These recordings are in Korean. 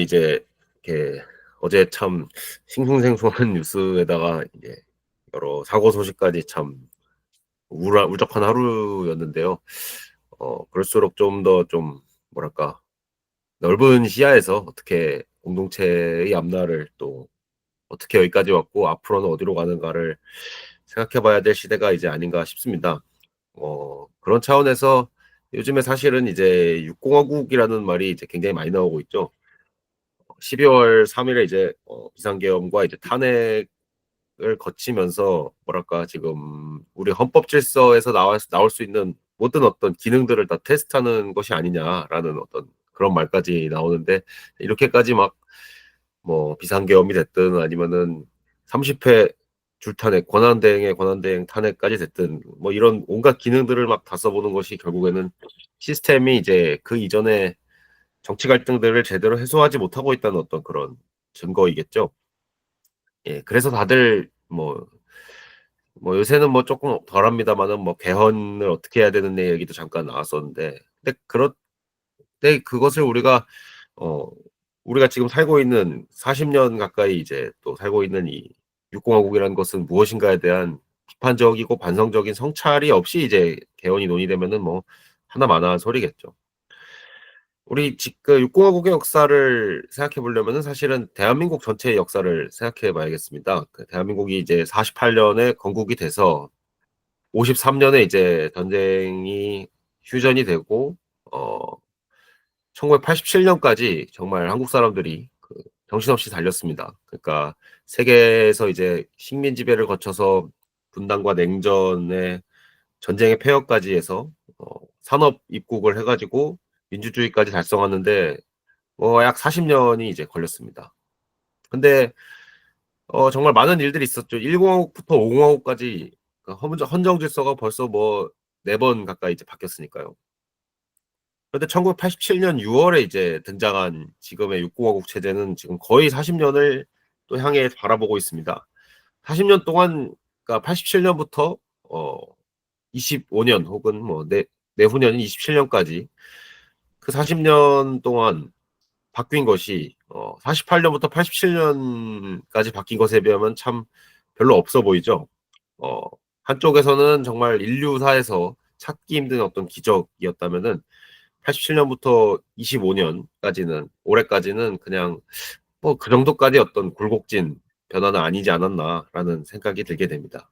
이제 이렇게 어제 참 싱숭생숭한 뉴스에다가 이제 여러 사고 소식까지 참 울적한 하루였는데요. 그럴수록 좀 더 좀 뭐랄까 넓은 시야에서 어떻게 공동체의 앞날을 또 어떻게 여기까지 왔고 앞으로는 어디로 가는가를 생각해 봐야 될 시대가 이제 아닌가 싶습니다. 그런 차원에서 요즘에 사실은 이제 육공화국이라는 말이 이제 굉장히 많이 나오고 있죠. 12월 3 일에 이제 비상계엄과 이제 탄핵을 거치면서 뭐랄까 지금 우리 헌법 질서에서 나올 수 있는 모든 어떤 기능들을 다 테스트하는 것이 아니냐라는 어떤 그런 말까지 나오는데, 이렇게까지 막 뭐 비상계엄이 됐든 아니면은 30회 줄탄핵, 권한대행의 권한대행 탄핵까지 됐든 뭐 이런 온갖 기능들을 막 다 써보는 것이 결국에는 시스템이 이제 그 이전에 정치 갈등들을 제대로 해소하지 못하고 있다는 어떤 그런 증거이겠죠. 예. 그래서 다들 뭐 요새는 뭐 쪼끔 덜합니다마는 뭐 개헌을 어떻게 해야 되는 얘기도 잠깐 나왔었는데, 근데 그것을 어 우리가 지금 살고 있는 40년 가까이 이제 또 살고 있는 이 육공화국이라는 것은 무엇인가에 대한 비판적이고 반성적인 성찰이 없이 이제 개헌이 논의되면은 뭐 하나마나한 소리겠죠. 우리 그 육공화국의 역사를 생각해 보려면은 사실은 대한민국 전체의 역사를 생각해 봐야겠습니다. 그 대한민국이 이제 48 년에 건국이 돼서 53 년에 이제 전쟁이 휴전이 되고 어 1987 년까지 정말 한국 사람들이 그 정신없이 달렸습니다. 그러니까 세계에서 이제 식민 지배를 거쳐서 분단과 냉전의 전쟁의 폐허까지 해서 산업 입국을 해 가지고 민주주의까지 달성하는데 약 40 년이 이제 걸렸습니다. 근데 정말 많은 일들이 있었죠. 1공화국부터 5공화국까지 그 헌정 질서가 벌써 뭐 4번 가까이 이제 바뀌었으니까요. 그런데 1987년 6 월에 이제 등장한 지금의 6공화국 체제는 지금 거의 40 년을 또 향해 바라보고 있습니다. 40년 동안, 그러니까 87 년부터 어 25년 혹은 뭐 내후년인 27 년까지 그 40년 동안 바뀐 것이 48 년부터 87 년까지 바뀐 것에 비하면 참 별로 없어 보이죠. 어 한쪽에서는 정말 인류사에서 찾기 힘든 어떤 기적이었다면은 87 년부터 25 년까지는, 올해까지는 그냥 뭐 '그 정도까지 어떤 굴곡진 변화는 아니지 않았나.'라는 생각이 들게 됩니다.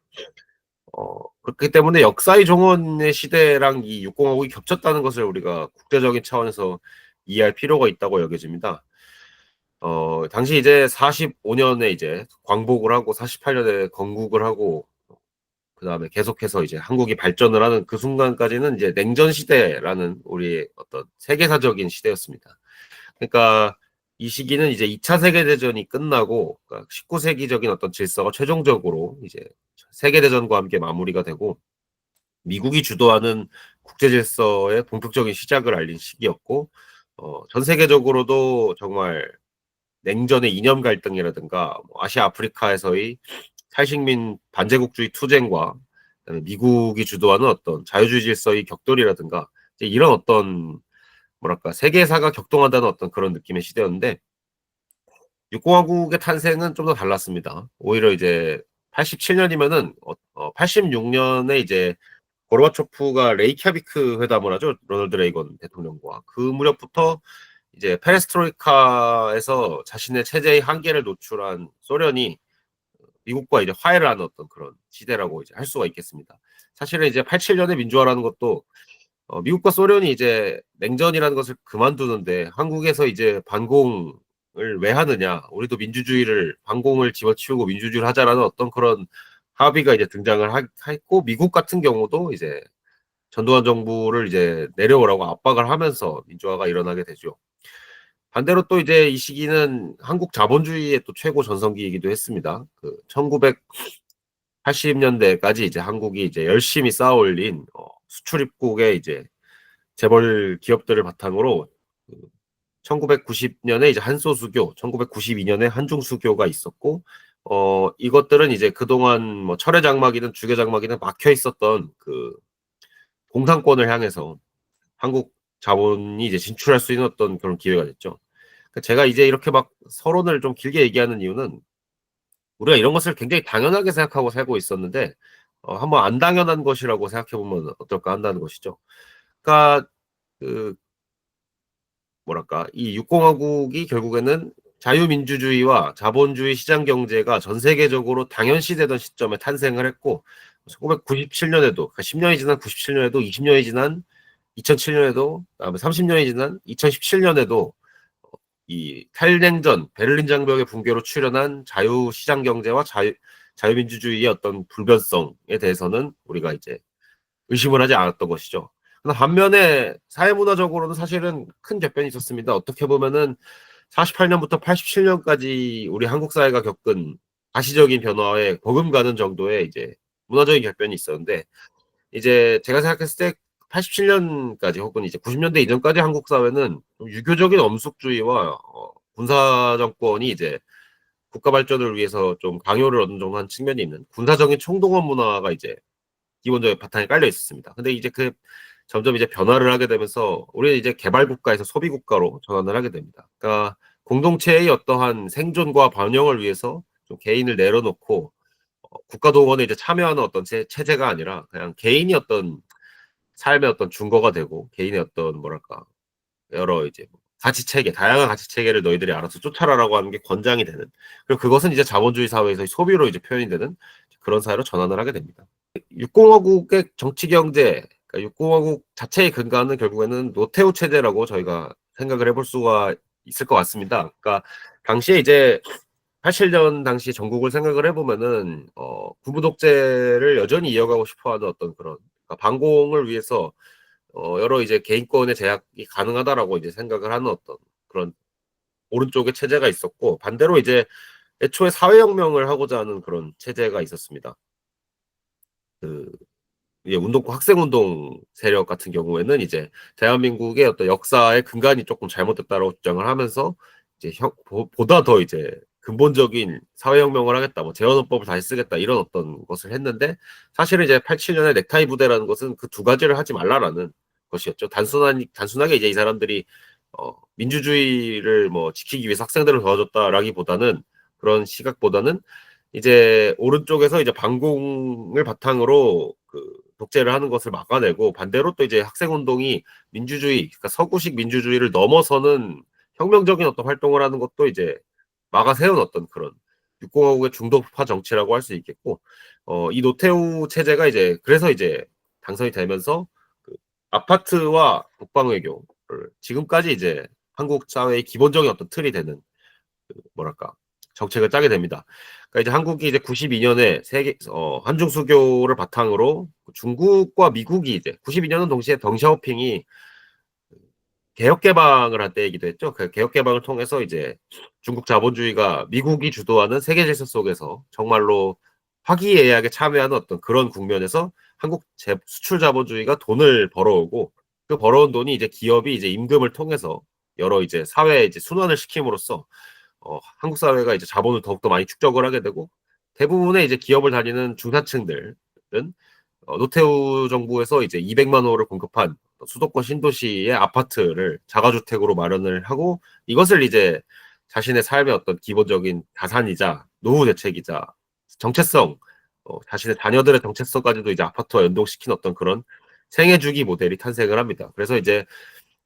그렇기 때문에 역사의 종언의 시대랑 이 육공화국이 겹쳤다는 것을 우리가 국제적인 차원에서 이해할 필요가 있다고 여겨집니다. 당시 이제 45 년에 이제 광복을 하고 48 년에 건국을 하고 그다음에 계속해서 이제 한국이 발전을 하는 그 순간까지는 이제 냉전 시대라는 우리의 어떤 세계사적인 시대였습니다. 그러니까 이 시기는 이제 2차 세계 대전이 끝나고, 그러니까 19 세기적인 어떤 질서가 최종적으로 이제 세계 대전과 함께 마무리가 되고 미국이 주도하는 국제 질서의 본격적인 시작을 알린 시기였고, 전 세계적으로도 정말 냉전의 이념 갈등이라든가 뭐 아시아 아프리카에서의 탈식민 반제국주의 투쟁과 그다음에 미국이 주도하는 어떤 자유주의 질서의 격돌이라든가 이제 이런 어떤 뭐랄까 세계사가 격동한다는 어떤 그런 느낌의 시대였는데, 육공화국의 탄생은 좀 더 달랐습니다. 오히려 이제 87 년이면은 86 년에 이제 고르바초프가 레이캬비크 회담을 하죠. 로널드 레이건 대통령과. 그 무렵부터 이제 페레스트로이카에서 자신의 체제의 한계를 노출한 소련이 미국과 이제 화해를 하는 어떤 그런 시대라고 이제 할 수가 있겠습니다. 사실은 이제 87 년에 민주화라는 것도 미국과 소련이 이제 냉전이라는 것을 그만두는데 한국에서 이제 반공을 왜 하느냐, 우리도 민주주의를 반공을 집어치우고 민주주의를 하자라는 어떤 그런 합의가 이제 등장을 했고, 미국 같은 경우도 이제 전두환 정부를 이제 내려오라고 압박을 하면서 민주화가 일어나게 되죠. 반대로 또 이제 이 시기는 한국 자본주의의 또 최고 전성기이기도 했습니다. 그 1980 년대까지 이제 한국이 이제 열심히 쌓아 올린 수출입국의 이제 재벌 기업들을 바탕으로 그 1990 년에 이제 한소수교, 1992 년에 한중수교가 있었고, 이것들은 이제 그동안 뭐 철의 장막이든 주계 장막이든 막혀 있었던 그 공산권을 향해서 한국 자본이 이제 진출할 수 있는 어떤 그런 기회가 됐죠. 제가 이제 이렇게 막 서론을 좀 길게 얘기하는 이유는 우리가 이런 것을 굉장히 당연하게 생각하고 살고 있었는데 한번 안 당연한 것이라고 생각해 보면 어떨까 한다는 것이죠. 그러니까 그 뭐랄까 이 육공화국이 결국에는 자유민주주의와 자본주의 시장 경제가 전 세계적으로 당연시되던 시점에 탄생을 했고 1997년에도 그러니까 10년이 지난 97년에도 20년이 지난 2007년에도 그다음에 30년이 지난 2017년에도 이 탈냉전 베를린 장벽의 붕괴로 출현한 자유시장 경제와 자유민주주의의 어떤 불변성에 대해서는 우리가 이제 의심을 하지 않았던 것이죠. 그러나 반면에 사회문화적으로는 사실은 큰 개편이 있었습니다. 어떻게 보면은 48년부터 87년까지 우리 한국 사회가 겪은 가시적인 변화에 버금가는 정도의 이제 문화적인 개편이 있었는데 이제 제가 생각했을 때 87년까지 혹은 이제 90년대 이전까지 한국 사회는 유교적인 엄숙주의와 군사 정권이 이제 국가 발전을 위해서 좀 강요를 어느 정도 한 측면이 있는 군사적인 총동원 문화가 이제 기본적인 바탕에 깔려 있었습니다. 근데 이제 그 점점 이제 변화를 하게 되면서 우리는 이제 개발 국가에서 소비 국가로 전환을 하게 됩니다. 그러니까 공동체의 어떠한 생존과 번영을 위해서 좀 개인을 내려놓고 국가 동원에 이제 참여하는 어떤 체제가 아니라 그냥 개인이 어떤 삶의 어떤 준거가 되고 개인의 어떤 뭐랄까 여러 이제 가치 체계, 다양한 가치 체계를 너희들이 알아서 쫓아라라고 하는 게 권장이 되는 그리고 그것은 이제 자본주의 사회에서 소비로 이제 표현이 되는 그런 사회로 전환을 하게 됩니다. 육공화국의 정치 경제, 그러니까 육공화국 자체의 근간은 결국에는 노태우 체제라고 저희가 생각을 해볼 수가 있을 것 같습니다. 그러니까 당시에 이제 87년 당시 전국을 생각을 해보면은 군부 독재를 여전히 이어가고 싶어하는 어떤 그런 그러니까 반공을 위해서 여러 이제 개인권의 제약이 가능하다라고 이제 생각을 하는 어떤 그런 오른쪽의 체제가 있었고 반대로 이제 애초에 사회혁명을 하고자 하는 그런 체제가 있었습니다. 그 예, 학생운동 세력 같은 경우에는 이제 대한민국의 어떤 역사의 근간이 조금 잘못됐다고 주장을 하면서 이제 보다 더 이제 근본적인 사회혁명을 하겠다, 뭐 재헌헌법을 다시 쓰겠다 이런 어떤 것을 했는데 사실은 이제 87년에 넥타이 부대라는 것은 그 두 가지를 하지 말라라는 것이었죠. 단순하게 이제 이 사람들이 민주주의를 뭐 지키기 위해서 학생들을 도와줬다라기보다는 그런 시각보다는 이제 오른쪽에서 이제 반공을 바탕으로 그 독재를 하는 것을 막아내고 반대로 또 이제 학생운동이 민주주의, 그러니까 서구식 민주주의를 넘어서는 혁명적인 어떤 활동을 하는 것도 이제 막아세운 어떤 그런 육공화국의 중도파 정치라고 할 수 있겠고, 이 노태우 체제가 이제 그래서 이제 당선이 되면서 그 아파트와 국방외교를 지금까지 이제 한국 사회의 기본적인 어떤 틀이 되는 뭐랄까 정책을 짜게 됩니다. 그러니까 이제 한국이 이제 92년에 한중 수교를 바탕으로 중국과 미국이 이제 92년은 동시에 덩샤오핑이 개혁 개방을 한 때이기도 했죠. 그 개혁 개방을 통해서 이제 중국 자본주의가 미국이 주도하는 세계 질서 속에서 정말로 화기애애하게 참여하는 어떤 그런 국면에서 한국 수출 자본주의가 돈을 벌어오고 그 벌어온 돈이 이제 기업이 이제 임금을 통해서 여러 이제 사회에 이제 순환을 시킴으로써 한국 사회가 이제 자본을 더욱더 많이 축적을 하게 되고 대부분의 이제 기업을 다니는 중산층들은 노태우 정부에서 이제 200만 호를 공급한 수도권 신도시의 아파트를 자가주택으로 마련을 하고 이것을 이제 자신의 삶의 어떤 기본적인 자산이자 노후 대책이자 정체성, 자신의 자녀들의 정체성까지도 이제 아파트와 연동시킨 어떤 그런 생애주기 모델이 탄생을 합니다. 그래서 이제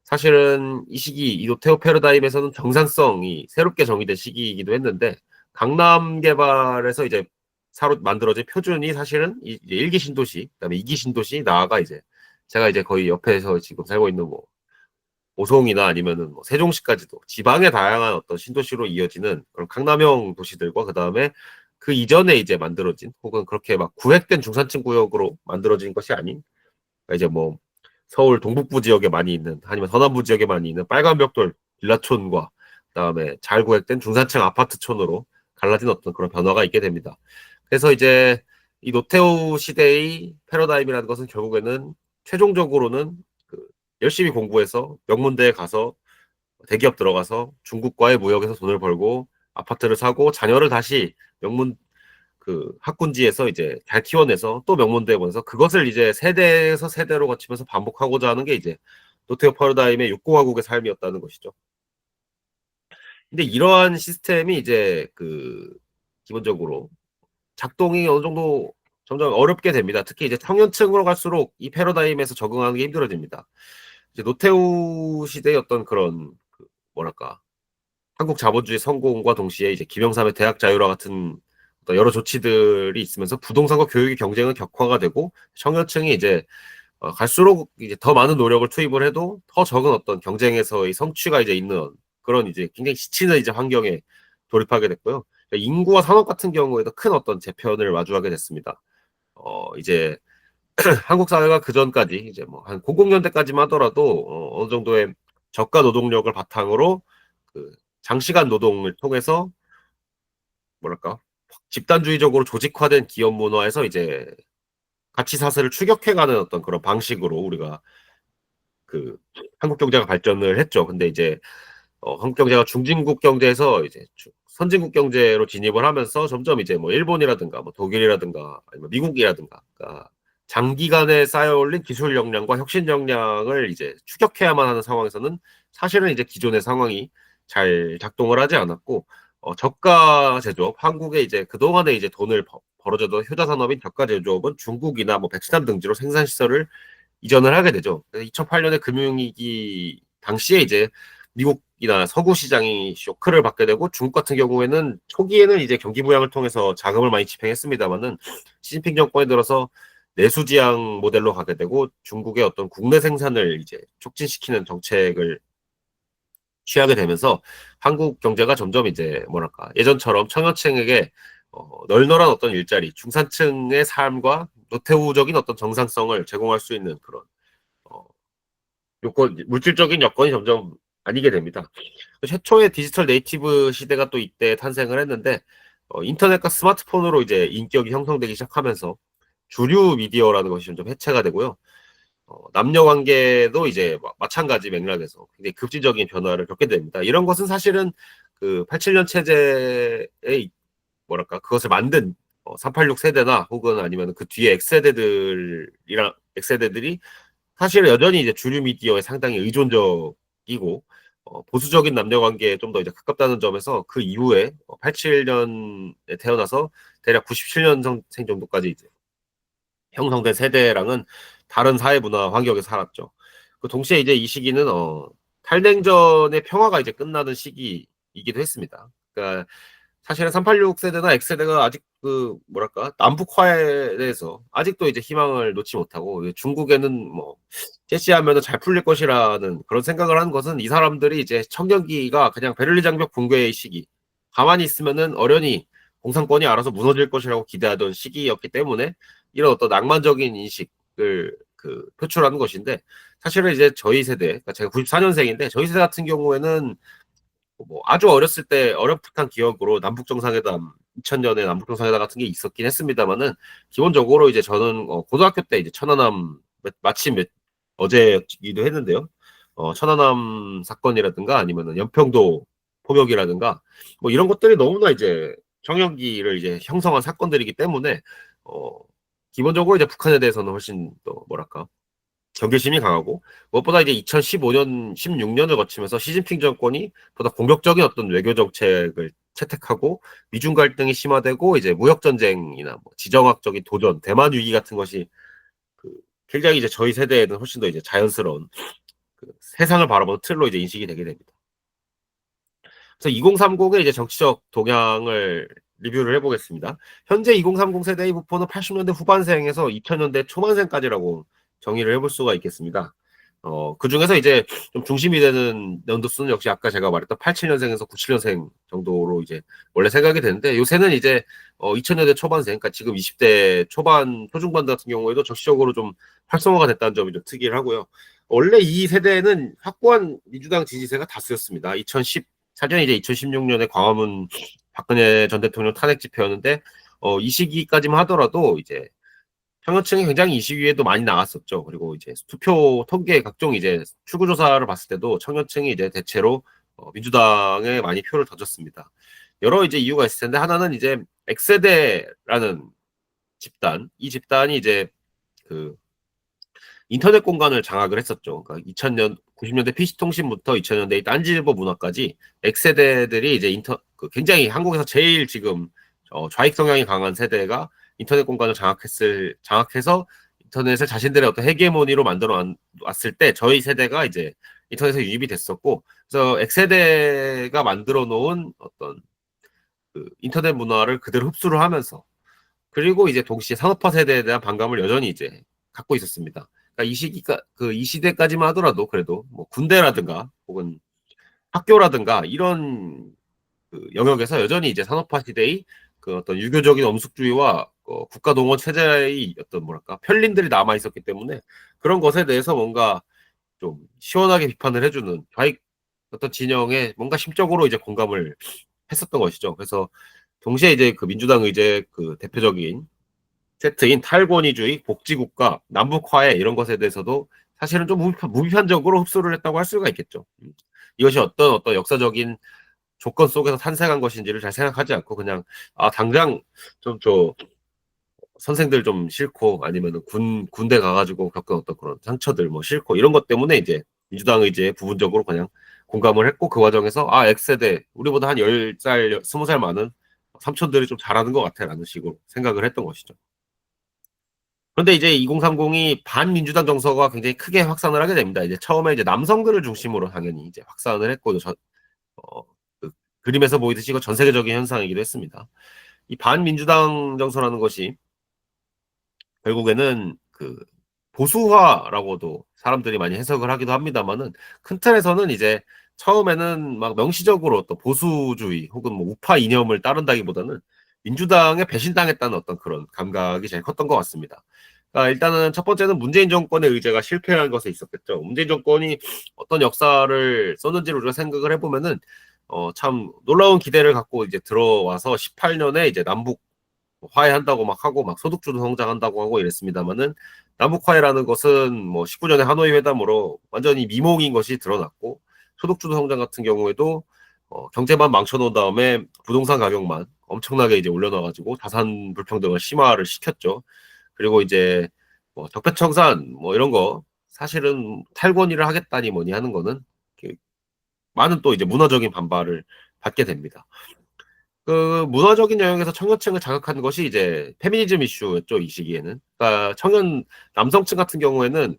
사실은 이 시기 이 노태우 패러다임에서는 정산성이 새롭게 정의된 시기이기도 했는데 강남 개발에서 이제 사로 만들어진 표준이 사실은 이제 1기 신도시, 그다음에 2기 신도시 나아가 이제 제가 이제 거의 옆에서 지금 살고 있는 뭐 오송이나 아니면은 뭐 세종시까지도 지방의 다양한 어떤 신도시로 이어지는 그런 강남형 도시들과 그다음에 그 이전에 이제 만들어진 혹은 그렇게 막 구획된 중산층 구역으로 만들어진 것이 아닌 그러니까 이제 뭐 서울 동북부 지역에 많이 있는 아니면 서남부 지역에 많이 있는 빨간 벽돌 빌라촌과 그다음에 잘 구획된 중산층 아파트촌으로 갈라진 어떤 그런 변화가 있게 됩니다. 그래서 이제 이 노태우 시대의 패러다임이라는 것은 결국에는 최종적으로는 그 열심히 공부해서 명문대에 가서 대기업 들어가서 중국과의 무역에서 돈을 벌고 아파트를 사고 자녀를 다시 명문 그 학군지에서 이제 잘 키워내서 또 명문대에 보내서 그것을 이제 세대에서 세대로 거치면서 반복하고자 하는 게 이제 노태우 패러다임의 육공화국의 삶이었다는 것이죠. 근데 이러한 시스템이 이제 기본적으로 작동이 어느 정도 점점 어렵게 됩니다. 특히 이제 청년층으로 갈수록 이 패러다임에서 적응하는 게 힘들어집니다. 이제 노태우 시대의 어떤 그런 뭐랄까 한국 자본주의 성공과 동시에 이제 김영삼의 대학 자율화 같은 어떤 여러 조치들이 있으면서 부동산과 교육의 경쟁은 격화가 되고 청년층이 이제 갈수록 이제 더 많은 노력을 투입을 해도 더 적은 어떤 경쟁에서의 성취가 이제 있는 그런 이제 굉장히 지치는 이제 환경에 돌입하게 됐고요. 인구와 산업 같은 경우에도 큰 어떤 재편을 마주하게 됐습니다. 이제 한국 사회가 그 전까지 이제 뭐 한 00년대까지만 하더라도 어느 정도의 저가 노동력을 바탕으로 그 장시간 노동을 통해서 뭐랄까 집단주의적으로 조직화된 기업 문화에서 이제 가치 사슬을 추격해가는 어떤 그런 방식으로 우리가 그 한국 경제가 발전을 했죠. 근데 이제 한국 경제가 중진국 경제에서 이제 선진국 경제로 진입을 하면서 점점 이제 뭐 일본이라든가 뭐 독일이라든가 아니면 미국이라든가 그러니까 장기간에 쌓여올린 기술 역량과 혁신 역량을 이제 추격해야만 하는 상황에서는 사실은 이제 기존의 상황이 잘 작동을 하지 않았고 저가 제조업 한국에 이제 그동안에 이제 돈을 벌어져도 효자 산업인 저가 제조업은 중국이나 뭐 베트남 등지로 생산 시설을 이전을 하게 되죠. 2008년에 금융위기 당시에 이제 미국이나 서구 시장이 쇼크를 받게 되고 중국 같은 경우에는 초기에는 이제 경기 부양을 통해서 자금을 많이 집행했습니다만은 시진핑 정권에 들어서 내수지향 모델로 가게 되고 중국의 어떤 국내 생산을 이제 촉진시키는 정책을 취하게 되면서 한국 경제가 점점 이제 뭐랄까 예전처럼 청년층에게 널널한 어떤 일자리, 중산층의 삶과 노태우적인 어떤 정상성을 제공할 수 있는 그런 어, 물질적인 여건이 점점 아니게 됩니다. 최초의 디지털 네이티브 시대가 또 이때 탄생을 했는데 인터넷과 스마트폰으로 이제 인격이 형성되기 시작하면서 주류 미디어라는 것이 점점 해체가 되고요. 남녀 관계도 이제 마찬가지 맥락에서 굉장히 급진적인 변화를 겪게 됩니다. 이런 것은 사실은 그 87년 체제의 뭐랄까 그것을 만든 386 세대나 혹은 아니면 그 뒤에 X세대들이 사실 여전히 이제 주류 미디어에 상당히 의존적이고 보수적인 남녀 관계에 좀 더 이제 가깝다는 점에서 그 이후에 87년에 태어나서 대략 97년생 정도까지 이제 형성된 세대랑은 다른 사회 문화 환경에 살았죠. 그 동시에 이제 이 시기는 탈냉전의 평화가 이제 끝나는 시기이기도 했습니다. 그러니까 사실은 386 세대나 X세대가 아직 뭐랄까 남북화에 대해서 아직도 이제 희망을 놓지 못하고 중국에는 뭐 제시하면은 잘 풀릴 것이라는 그런 생각을 하는 것은 이 사람들이 이제 청년기가 그냥 베를린 장벽 붕괴의 시기 가만히 있으면은 어련히 공산권이 알아서 무너질 것이라고 기대하던 시기였기 때문에 이런 어떤 낭만적인 인식을 표출하는 것인데 사실은 이제 저희 세대 그러니까 제가 94년생인데 저희 세대 같은 경우에는 뭐 아주 어렸을 때 어렴풋한 기억으로 남북정상회담 2000년에 남북정상회담 같은 게 있었긴 했습니다만은 기본적으로 이제 저는 고등학교 때 이제 천안함 마침 어제이기도 했는데요. 천안함 사건이라든가 아니면은 연평도 포격이라든가 뭐 이런 것들이 너무나 이제 청년기를 이제 형성한 사건들이기 때문에 어, 기본적으로 이제 북한에 대해서는 훨씬 더 뭐랄까 경계심이 강하고 무엇보다 이제 2015년, 16년을 거치면서 시진핑 정권이 보다 공격적인 어떤 외교 정책을 채택하고 미중 갈등이 심화되고 이제 무역 전쟁이나 뭐 지정학적인 도전, 대만 위기 같은 것이 그 굉장히 이제 저희 세대에는 훨씬 더 이제 자연스러운 세상을 바라보는 틀로 이제 인식이 되게 됩니다. 그래서 2030의 이제 정치적 동향을 리뷰를 해보겠습니다. 현재 2030 세대의 부포는 80년대 후반생에서 2000년대 초반생까지라고 정의를 해볼 수가 있겠습니다. 그 중에서 이제 좀 중심이 되는 연도수는 역시 아까 제가 말했던 87년생에서 97년생 정도로 이제 원래 생각이 되는데 요새는 이제 2000년대 초반생, 그러니까 지금 20대 초반, 초중반들 같은 경우에도 적시적으로 좀 활성화가 됐다는 점이 좀 특이를 하고요. 원래 이 세대는 확고한 민주당 지지세가 다수였습니다. 2014년 이제 2016년에 광화문 박근혜 전 대통령 탄핵 집회였는데 이 시기까지만 하더라도 이제 청년층이 굉장히 이 시기에도 많이 나왔었죠. 그리고 이제 투표 통계 각종 이제 출구조사를 봤을 때도 청년층이 이제 대체로 민주당에 많이 표를 던졌습니다. 여러 이제 이유가 있을 텐데 하나는 이제 X세대라는 집단, 이 집단이 이제 그 인터넷 공간을 장악을 했었죠. 그러니까 2000년 90년대 PC통신부터 2000년대 의 딴지일보 문화까지 X세대들이 이제 굉장히 한국에서 제일 지금 좌익 성향이 강한 세대가 인터넷 공간을 장악해서 인터넷을 자신들의 어떤 헤게모니로 만들어 왔을 때 저희 세대가 이제 인터넷에 유입이 됐었고, 그래서 X세대가 만들어 놓은 어떤 그 인터넷 문화를 그대로 흡수를 하면서, 그리고 이제 동시에 산업화 세대에 대한 반감을 여전히 이제 갖고 있었습니다. 그러니까 이 시대까지만 하더라도 그래도 뭐 군대라든가 혹은 학교라든가 이런 그 영역에서 여전히 이제 산업화 시대의 그 어떤 유교적인 엄숙주의와 국가 동원 체제의 어떤 뭐랄까 편린들이 남아 있었기 때문에, 그런 것에 대해서 뭔가 좀 시원하게 비판을 해주는 좌익 어떤 진영에 뭔가 심적으로 이제 공감을 했었던 것이죠. 그래서 동시에 이제 그 민주당 의제 그 대표적인 세트인 탈권위주의, 복지국가, 남북화해 이런 것에 대해서도 사실은 좀 무비판적으로 흡수를 했다고 할 수가 있겠죠. 이것이 어떤 역사적인 조건 속에서 탄생한 것인지를 잘 생각하지 않고 그냥 당장 좀 선생들 좀 싫고 아니면 군대 가가지고 겪은 어떤 그런 상처들 뭐 싫고 이런 것 때문에 이제 민주당 의제에 부분적으로 그냥 공감을 했고, 그 과정에서 X세대 우리보다 한 10살 20살 많은 삼촌들이 좀 잘하는 것 같아 라는 식으로 생각을 했던 것이죠. 그런데 이제 2030이 반민주당 정서가 굉장히 크게 확산을 하게 됩니다. 이제 처음에 이제 남성들을 중심으로 당연히 이제 확산을 했고, 어, 그 그림에서 보이듯이 이거 전 세계적인 현상이기도 했습니다. 이 반민주당 정서라는 것이 결국에는 그 보수화라고도 사람들이 많이 해석을 하기도 합니다만은, 큰 틀에서는 이제 처음에는 막 명시적으로 또 보수주의 혹은 뭐 우파 이념을 따른다기보다는 민주당에 배신당했다는 어떤 그런 감각이 제일 컸던 것 같습니다. 그러니까 일단은 첫 번째는 문재인 정권의 의제가 실패한 것에 있었겠죠. 문재인 정권이 어떤 역사를 썼는지를 우리가 생각을 해보면은 참 놀라운 기대를 갖고 이제 들어와서 18년에 이제 남북 화해한다고 막 하고 막 소득주도 성장한다고 하고 이랬습니다만은, 남북 화해라는 것은 뭐 19년에 하노이 회담으로 완전히 미몽인 것이 드러났고, 소득주도 성장 같은 경우에도 경제만 망쳐놓은 다음에 부동산 가격만 엄청나게 이제 올려놔가지고 자산 불평등을 심화를 시켰죠. 그리고 이제 뭐 적폐청산 뭐 이런 거 사실은 탈권위를 하겠다니 뭐니 하는 거는 많은 또 이제 문화적인 반발을 받게 됩니다. 그 문화적인 영역에서 청년층을 자극하는 것이 이제 페미니즘 이슈였죠, 이 시기에는. 그러니까 청년 남성층 같은 경우에는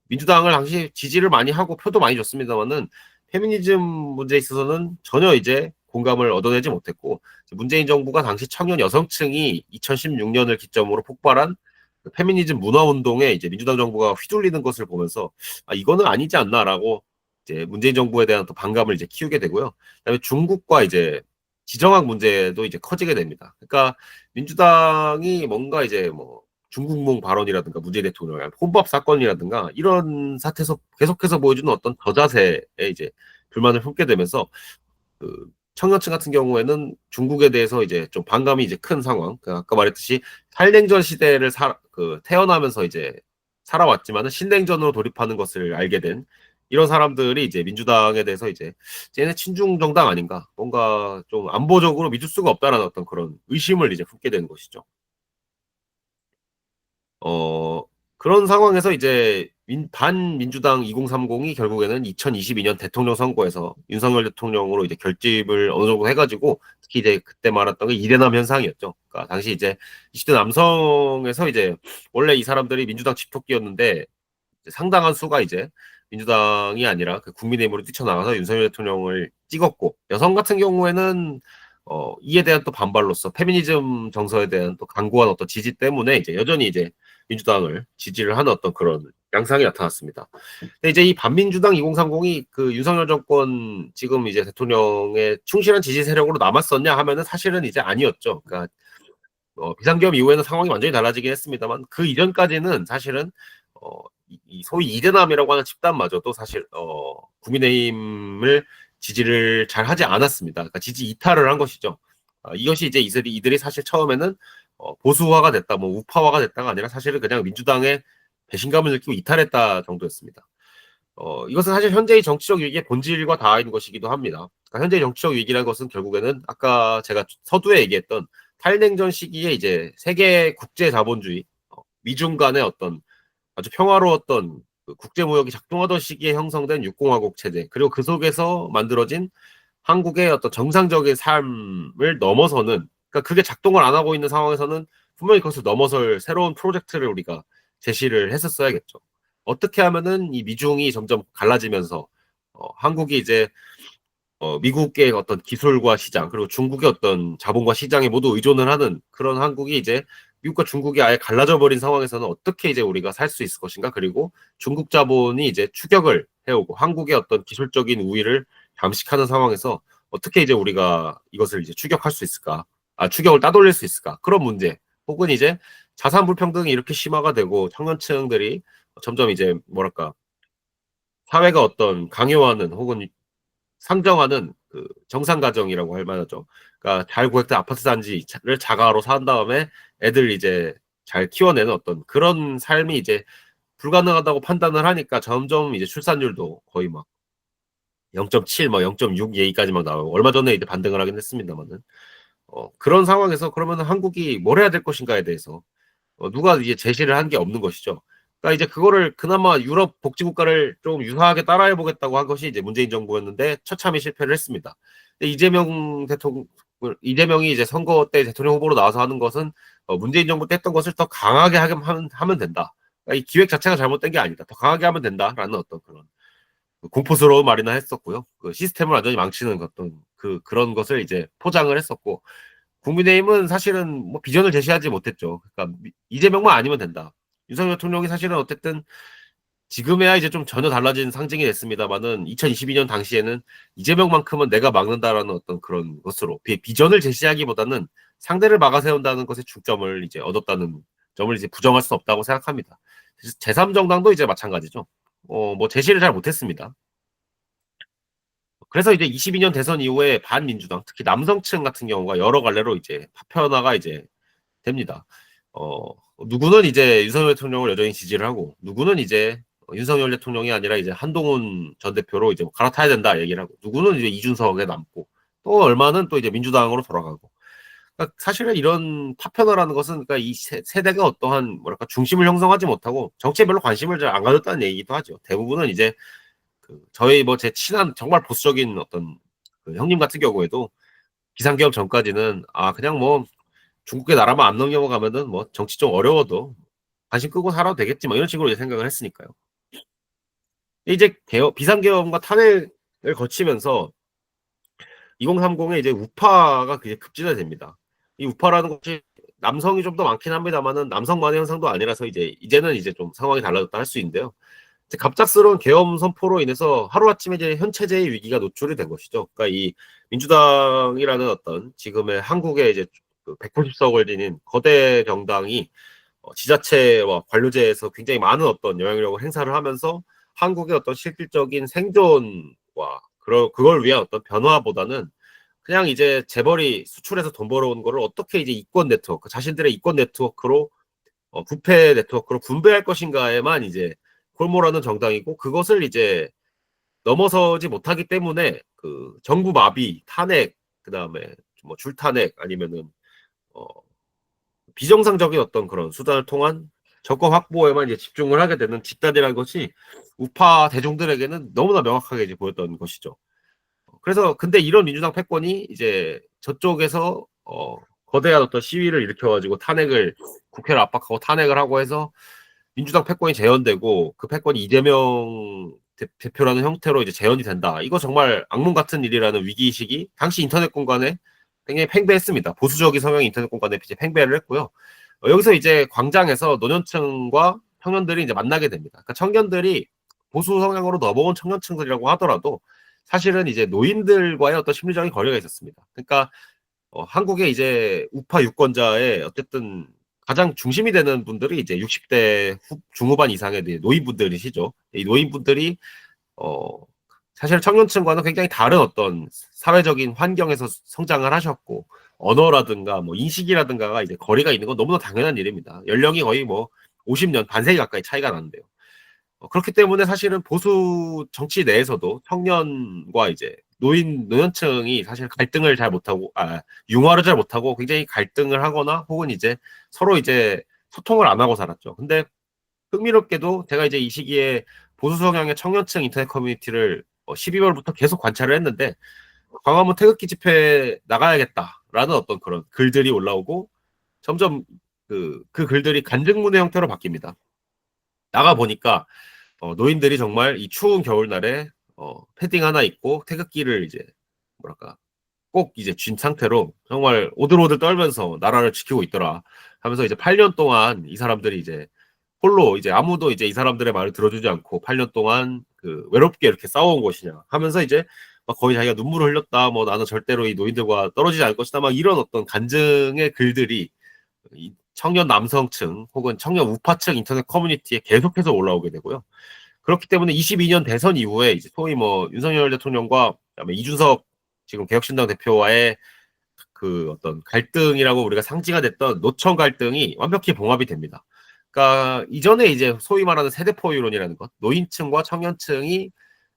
민주당을 당시 지지를 많이 하고 표도 많이 줬습니다만은 페미니즘 문제에 있어서는 전혀 이제 공감을 얻어내지 못했고, 문재인 정부가 당시 청년 여성층이 2016년을 기점으로 폭발한 그 페미니즘 문화 운동에 이제 민주당 정부가 휘둘리는 것을 보면서 이거는 아니지 않나라고 이제 문재인 정부에 대한 또 반감을 이제 키우게 되고요. 그다음에 중국과 이제 지정학 문제도 이제 커지게 됩니다. 그러니까 민주당이 뭔가 이제 뭐 중국몽 발언이라든가 문재인 대통령의 혼밥 사건이라든가 이런 사태에서 계속해서 보여주는 어떤 저자세에 이제 불만을 품게 되면서 그 청년층 같은 경우에는 중국에 대해서 이제 좀 반감이 이제 큰 상황. 그러니까 아까 말했듯이 탈냉전 시대를 태어나면서 이제 살아왔지만은 신냉전으로 돌입하는 것을 알게 된 이런 사람들이 이제 민주당에 대해서 이제 쟤네 친중 정당 아닌가, 뭔가 좀 안보적으로 믿을 수가 없다라는 어떤 그런 의심을 이제 품게 되는 것이죠. 어, 그런 상황에서 이제 반민주당 2030이 결국에는 2022년 대통령 선거에서 윤석열 대통령으로 이제 결집을 어느 정도 해가지고, 특히 이제 그때 말했던 게 이대남 현상이었죠. 그러니까 당시 이제 20대 남성에서 이제 원래 이 사람들이 민주당 집토끼였는데 상당한 수가 이제 민주당이 아니라 그 국민의힘으로 뛰쳐나가서 윤석열 대통령을 찍었고, 여성 같은 경우에는 이에 대한 또 반발로서 페미니즘 정서에 대한 또 강고한 어떤 지지 때문에 이제 여전히 이제 민주당을 지지를 하는 어떤 그런 양상이 나타났습니다. 근데 이제 이 반민주당 2030이 그 윤석열 정권 지금 이제 대통령의 충실한 지지 세력으로 남았었냐 하면은 사실은 이제 아니었죠. 그러니까 비상계엄 이후에는 상황이 완전히 달라지긴 했습니다만, 그 이전까지는 사실은 이 소위 이대남이라고 하는 집단마저도 사실 국민의힘을 지지를 잘 하지 않았습니다. 그러니까 지지 이탈을 한 것이죠. 이것이 이제 이들이 사실 처음에는 보수화가 됐다, 뭐 우파화가 됐다가 아니라 사실은 그냥 민주당의 배신감을 느끼고 이탈했다 정도였습니다. 이것은 사실 현재의 정치적 위기의 본질과 닿아있는 것이기도 합니다. 그러니까 현재의 정치적 위기라는 것은 결국에는 아까 제가 서두에 얘기했던 탈냉전 시기에 이제 세계 국제 자본주의, 미중 간의 어떤 아주 평화로웠던 그 국제무역이 작동하던 시기에 형성된 육공화국 체제, 그리고 그 속에서 만들어진 한국의 어떤 정상적인 삶을 넘어서는, 그러니까 그게 작동을 안 하고 있는 상황에서는 분명히 그것을 넘어설 새로운 프로젝트를 우리가 제시를 했었어야겠죠. 어떻게 하면은 이 미중이 점점 갈라지면서 한국이 이제 미국의 어떤 기술과 시장, 그리고 중국의 어떤 자본과 시장에 모두 의존을 하는 그런 한국이 이제 미국과 중국이 아예 갈라져 버린 상황에서는 어떻게 이제 우리가 살 수 있을 것인가, 그리고 중국 자본이 이제 추격을 해오고 한국의 어떤 기술적인 우위를 잠식하는 상황에서 어떻게 이제 우리가 이것을 이제 추격할 수 있을까, 추격을 따돌릴 수 있을까, 그런 문제, 혹은 이제 자산 불평등이 이렇게 심화가 되고 청년층들이 점점 이제 뭐랄까 사회가 어떤 강요하는 혹은 상정하는 그 정상 가정이라고 할 만하죠. 그러니까 잘 구획된 아파트 단지를 자가로 산 다음에 애들 이제 잘 키워내는 어떤 그런 삶이 이제 불가능하다고 판단을 하니까 점점 이제 출산율도 거의 막 0.7, 뭐 0.6 얘기까지 막 나오고, 얼마 전에 이제 반등을 하긴 했습니다만은 그런 상황에서 그러면 한국이 뭘 해야 될 것인가에 대해서 누가 이제 제시를 한 게 없는 것이죠. 그러니까 이제 그거를 그나마 유럽 복지국가를 좀 유사하게 따라해 보겠다고 한 것이 이제 문재인 정부였는데 처참히 실패를 했습니다. 근데 이재명이 이제 선거 때 대통령 후보로 나와서 하는 것은 문재인 정부 때 했던 것을 더 강하게 하면 된다. 그러니까 이 기획 자체가 잘못된 게 아니다. 더 강하게 하면 된다라는 어떤 그런 공포스러운 말이나 했었고요. 그 시스템을 완전히 망치는 어떤 그런 것을 이제 포장을 했었고, 국민의힘은 사실은 뭐 비전을 제시하지 못했죠. 그러니까 이재명만 아니면 된다. 윤석열 대통령이 사실은 어쨌든 지금에야 이제 좀 전혀 달라진 상징이 됐습니다만은 2022년 당시에는 이재명만큼은 내가 막는다라는 어떤 그런 것으로 비전을 제시하기보다는 상대를 막아 세운다는 것에 중점을 이제 얻었다는 점을 이제 부정할 수 없다고 생각합니다. 제3정당도 이제 마찬가지죠. 뭐 제시를 잘 못했습니다. 그래서 이제 22년 대선 이후에 반민주당, 특히 남성층 같은 경우가 여러 갈래로 이제 파편화가 이제 됩니다. 어, 누구는 이제 윤석열 대통령을 여전히 지지를 하고, 누구는 이제 윤석열 대통령이 아니라 이제 한동훈 전 대표로 이제 갈아타야 된다 얘기를 하고, 누구는 이제 이준석에 남고, 또 얼마는 또 이제 민주당으로 돌아가고. 그러니까 사실은 이런 파편화라는 것은, 그러니까 이 세대가 어떠한 뭐랄까 중심을 형성하지 못하고 정치에 별로 관심을 잘 안 가졌다는 얘기도 하죠. 대부분은 이제 저희 뭐 제 친한 정말 보수적인 어떤 그 형님 같은 경우에도 비상계엄 전까지는 그냥 뭐 중국의 나라만 안 넘겨가면은 뭐 정치 좀 어려워도 관심 끄고 살아도 되겠지 뭐 이런 식으로 생각을 했으니까요. 이제 비상계엄과 탄핵을 거치면서 2030에 이제 우파가 그게 급진화됩니다. 이 우파라는 것이 남성이 좀 더 많긴 합니다만은 남성만의 현상도 아니라서 이제는 이제 좀 상황이 달라졌다 할 수 있는데요. 갑작스러운 계엄 선포로 인해서 하루아침에 이제 현 체제의 위기가 노출이 된 것이죠. 그러니까 이 민주당이라는 어떤 지금의 한국의 이제 190석을 지닌 거대 정당이 지자체와 관료제에서 굉장히 많은 어떤 영향력을 행사를 하면서 한국의 어떤 실질적인 생존과 그걸 위한 어떤 변화보다는 그냥 이제 재벌이 수출해서 돈 벌어온 거를 어떻게 이제 이권 네트워크, 자신들의 이권 네트워크로 부패 네트워크로 분배할 것인가에만 이제 골몰하는 정당이고, 그것을 이제 넘어서지 못하기 때문에 그 정부 마비, 탄핵, 그다음에 뭐 줄탄핵 아니면은 어 비정상적인 어떤 그런 수단을 통한 정권 확보에만 이제 집중을 하게 되는 집단이라는 것이 우파 대중들에게는 너무나 명확하게 이제 보였던 것이죠. 그래서 근데 이런 민주당 패권이 이제 저쪽에서 거대한 어떤 시위를 일으켜가지고 국회를 압박하고 탄핵을 하고 해서 민주당 패권이 재현되고, 그 패권이 이재명 대표라는 형태로 이제 재현이 된다. 이거 정말 악몽 같은 일이라는 위기의식이 당시 인터넷 공간에 굉장히 팽배했습니다. 보수적인 성향의 인터넷 공간에 이제 팽배를 했고요. 여기서 이제 광장에서 노년층과 청년들이 이제 만나게 됩니다. 그러니까 청년들이 보수 성향으로 넘어온 청년층들이라고 하더라도 사실은 이제 노인들과의 어떤 심리적인 거리가 있었습니다. 그러니까 한국의 이제 우파 유권자의 어쨌든 가장 중심이 되는 분들이 이제 60대 중후반 이상의 노인분들이시죠. 이 노인분들이 어, 사실 청년층과는 굉장히 다른 어떤 사회적인 환경에서 성장을 하셨고, 언어라든가 뭐 인식이라든가가 이제 거리가 있는 건 너무나 당연한 일입니다. 연령이 거의 뭐 50년, 반세기 가까이 차이가 나는데요. 그렇기 때문에 사실은 보수 정치 내에서도 청년과 이제 노년층이 사실 갈등을 잘 못하고, 융화를 잘 못하고 굉장히 갈등을 하거나 혹은 이제 서로 이제 소통을 안 하고 살았죠. 근데 흥미롭게도 제가 이제 이 시기에 보수 성향의 청년층 인터넷 커뮤니티를 12월부터 계속 관찰을 했는데 광화문 태극기 집회 나가야겠다라는 어떤 그런 글들이 올라오고 점점 그 글들이 간증문의 형태로 바뀝니다. 나가 보니까 노인들이 정말 이 추운 겨울날에 패딩 하나 입고 태극기를 이제 뭐랄까 꼭 이제 쥔 상태로 정말 오들오들 떨면서 나라를 지키고 있더라 하면서 이제 8년 동안 이 사람들이 이제 홀로 이제 아무도 이제 이 사람들의 말을 들어주지 않고 8년 동안 그 외롭게 이렇게 싸워온 것이냐 하면서 이제 막 거의 자기가 눈물을 흘렸다 뭐 나는 절대로 이 노인들과 떨어지지 않을 것이다 막 이런 어떤 간증의 글들이 이 청년 남성층 혹은 청년 우파층 인터넷 커뮤니티에 계속해서 올라오게 되고요. 그렇기 때문에 22년 대선 이후에 이제 소위 뭐 윤석열 대통령과 그다음에 이준석 지금 개혁신당 대표와의 그 어떤 갈등이라고 우리가 상징화 됐던 노천 갈등이 완벽히 봉합이 됩니다. 그러니까 이전에 이제 소위 말하는 세대 포위론이라는 것, 노인층과 청년층이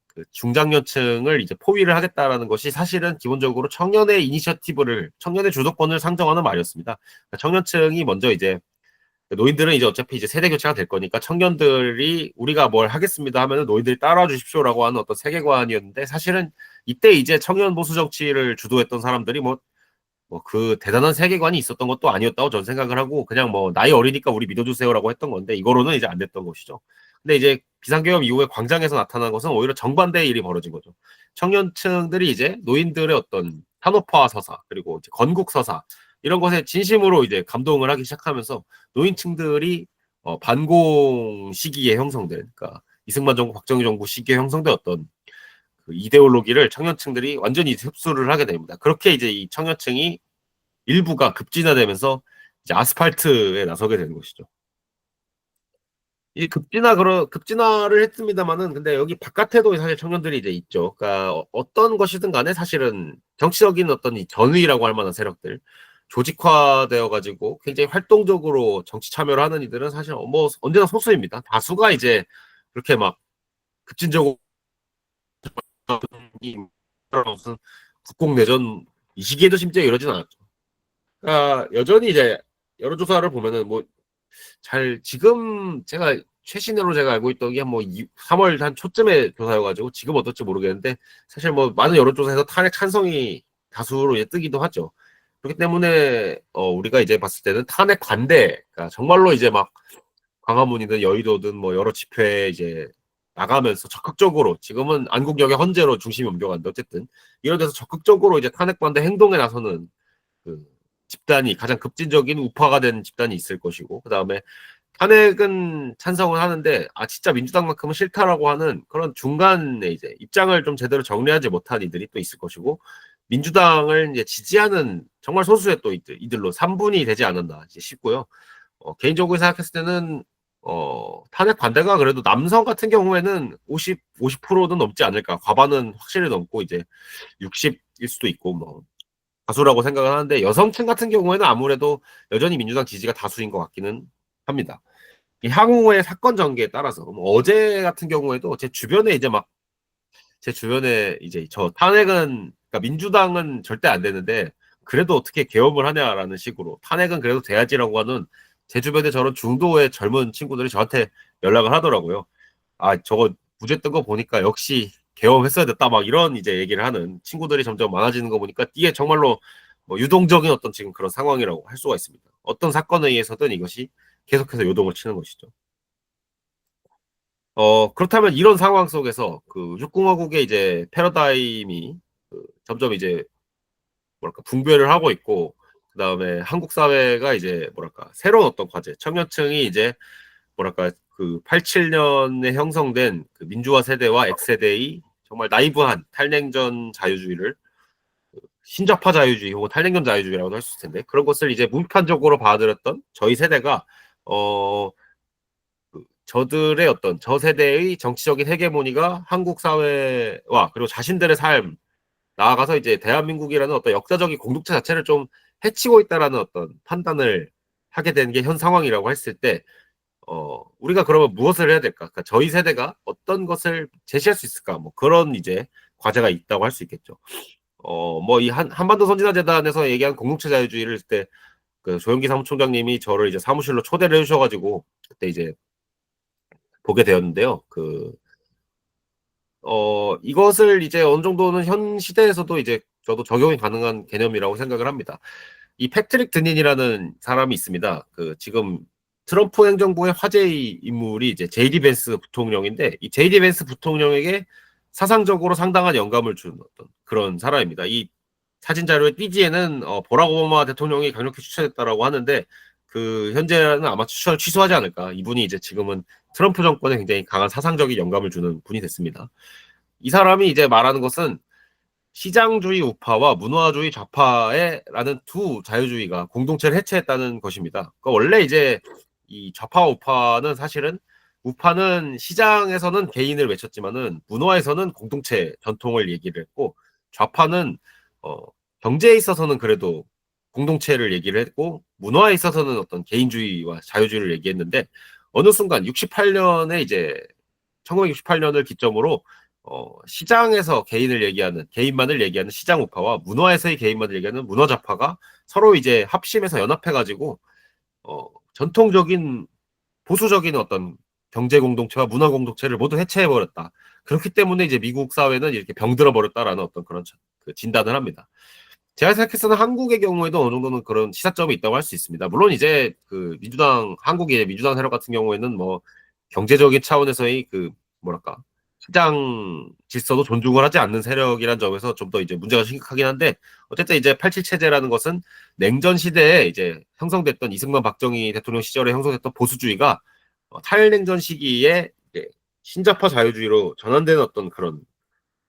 그 중장년층을 이제 포위를 하겠다라는 것이 사실은 기본적으로 청년의 이니셔티브를, 청년의 주도권을 상정하는 말이었습니다. 그러니까 청년층이 먼저 이제 노인들은 이제 어차피 이제 세대 교체가 될 거니까 청년들이 우리가 뭘 하겠습니다 하면은 노인들이 따라와 주십시오라고 하는 어떤 세계관이었는데 사실은 이때 이제 청년 보수 정치를 주도했던 사람들이 뭐 그 대단한 세계관이 있었던 것도 아니었다고 저는 생각을 하고 그냥 뭐 나이 어리니까 우리 믿어주세요라고 했던 건데 이거로는 이제 안 됐던 것이죠. 근데 이제 비상계엄 이후에 광장에서 나타난 것은 오히려 정반대의 일이 벌어진 거죠. 청년층들이 이제 노인들의 어떤 산업화 서사 그리고 이제 건국 서사 이런 것에 진심으로 이제 감동을 하기 시작하면서 노인층들이 반공 시기에 형성된 그러니까 이승만 정부, 박정희 정부 시기에 형성된 어떤 그 이데올로기를 청년층들이 완전히 흡수를 하게 됩니다. 그렇게 이제 이 청년층이 일부가 급진화되면서 이제 아스팔트에 나서게 되는 것이죠. 이 급진화를 했습니다만은 근데 여기 바깥에도 사실 청년들이 이제 있죠. 그러니까 어떤 것이든 간에 사실은 정치적인 어떤 이 전위라고 할 만한 세력들 조직화되어 가지고 굉장히 활동적으로 정치 참여를 하는 이들은 사실 뭐 언제나 소수입니다. 다수가 이제 그렇게 막 급진적으로 무슨 국공내전 이 시기에도 심지어 이러진 않았죠. 그러니까 여전히 이제 여론조사를 보면은 뭐 잘 지금 제가 최신으로 제가 알고 있던 게 뭐 3월 한 초쯤에 조사여가지고 지금 어떨지 모르겠는데 사실 뭐 많은 여론조사에서 탄핵 찬성이 다수로 이제 뜨기도 하죠. 그렇기 때문에 우리가 이제 봤을 때는 탄핵 반대, 그러니까 정말로 이제 막 광화문이든 여의도든 뭐 여러 집회에 이제 나가면서 적극적으로 지금은 안국역의 헌재로 중심이 옮겨갔는데 어쨌든 이런 데서 적극적으로 이제 탄핵 반대 행동에 나서는 그 집단이 가장 급진적인 우파가 된 집단이 있을 것이고 그 다음에 탄핵은 찬성을 하는데 진짜 민주당만큼은 싫다라고 하는 그런 중간에 이제 입장을 좀 제대로 정리하지 못한 이들이 또 있을 것이고 민주당을 이제 지지하는 정말 소수의 또 이들로 3분이 되지 않았나 싶고요. 개인적으로 생각했을 때는 탄핵 반대가 그래도 남성 같은 경우에는 50%는 넘지 않을까. 과반은 확실히 넘고 이제 60일 수도 있고 뭐 다수라고 생각을 하는데 여성층 같은 경우에는 아무래도 여전히 민주당 지지가 다수인 것 같기는 합니다. 이 향후의 사건 전개에 따라서 뭐 어제 같은 경우에도 제 주변에 이제 저 탄핵은 그러니까 민주당은 절대 안 되는데 그래도 어떻게 계엄을 하냐라는 식으로 탄핵은 그래도 돼야지라고 하는 제 주변에 저런 중도의 젊은 친구들이 저한테 연락을 하더라고요. 저거 무죄 뜬 거 보니까 역시 계엄했어야 됐다 막 이런 이제 얘기를 하는 친구들이 점점 많아지는 거 보니까 이게 정말로 뭐 유동적인 어떤 지금 그런 상황이라고 할 수가 있습니다. 어떤 사건에 의해서든 이것이 계속해서 요동을 치는 것이죠. 그렇다면 이런 상황 속에서 그 육공화국의 이제 패러다임이 점점 이제 뭐랄까 붕괴를 하고 있고 그다음에 한국 사회가 이제 뭐랄까 새로운 어떤 과제, 청년층이 이제 뭐랄까 그 87년에 형성된 그 민주화 세대와 X세대의 정말 나이브한 탈냉전 자유주의를 신적파 자유주의 혹은 탈냉전 자유주의라고도 할 수 있을 텐데 그런 것을 이제 무비판적으로 받아들였던 저희 세대가 어 저들의 어떤 저 세대의 정치적인 헤게모니가 한국 사회와 그리고 자신들의 삶 나아가서 이제 대한민국이라는 어떤 역사적인 공동체 자체를 좀 해치고 있다라는 어떤 판단을 하게 된 게 현 상황이라고 했을 때 우리가 그러면 무엇을 해야 될까? 그러니까 저희 세대가 어떤 것을 제시할 수 있을까? 뭐 그런 이제 과제가 있다고 할 수 있겠죠. 뭐 이 한반도 선진화재단에서 얘기한 공동체 자유주의를 그때 그 조영기 사무총장님이 저를 이제 사무실로 초대를 해주셔가지고 그때 이제 보게 되었는데요. 이것을 이제 어느 정도는 현 시대에서도 이제 저도 적용이 가능한 개념이라고 생각을 합니다. 이 패트릭 드닌이라는 사람이 있습니다. 지금 트럼프 행정부의 화제의 인물이 이제 제이디 벤스 부통령인데, 이 제이디 벤스 부통령에게 사상적으로 상당한 영감을 준 어떤 그런 사람입니다. 이 사진 자료에 띠지에는 버락 오바마 대통령이 강력히 추천했다라고 하는데, 현재는 아마 추천을 취소하지 않을까. 이분이 이제 지금은 트럼프 정권에 굉장히 강한 사상적인 영감을 주는 분이 됐습니다. 이 사람이 이제 말하는 것은 시장주의 우파와 문화주의 좌파라는 두 자유주의가 공동체를 해체했다는 것입니다. 그러니까 원래 이제 이 좌파와 우파는 사실은, 우파는 시장에서는 개인을 외쳤지만은 문화에서는 공동체 전통을 얘기를 했고, 좌파는 어, 경제에 있어서는 그래도 공동체를 얘기를 했고, 문화에 있어서는 어떤 개인주의와 자유주의를 얘기했는데, 어느 순간 68년에 이제 1968년을 기점으로 시장에서 개인을 얘기하는, 개인만을 얘기하는 시장 우파와 문화에서의 개인만을 얘기하는 문화 좌파가 서로 이제 합심해서 연합해가지고 전통적인 보수적인 어떤 경제 공동체와 문화 공동체를 모두 해체해 버렸다. 그렇기 때문에 이제 미국 사회는 이렇게 병들어 버렸다라는 어떤 그런 진단을 합니다. 제가 생각해서는 한국의 경우에도 어느 정도는 그런 시사점이 있다고 할 수 있습니다. 물론 이제 한국의 민주당 세력 같은 경우에는 뭐 경제적인 차원에서의 뭐랄까, 시장 질서도 존중을 하지 않는 세력이란 점에서 좀 더 이제 문제가 심각하긴 한데, 어쨌든 이제 87 체제라는 것은 냉전 시대에 이제 형성됐던, 이승만 박정희 대통령 시절에 형성됐던 보수주의가 탈냉전 시기에 이제 신자파 자유주의로 전환되는 어떤 그런,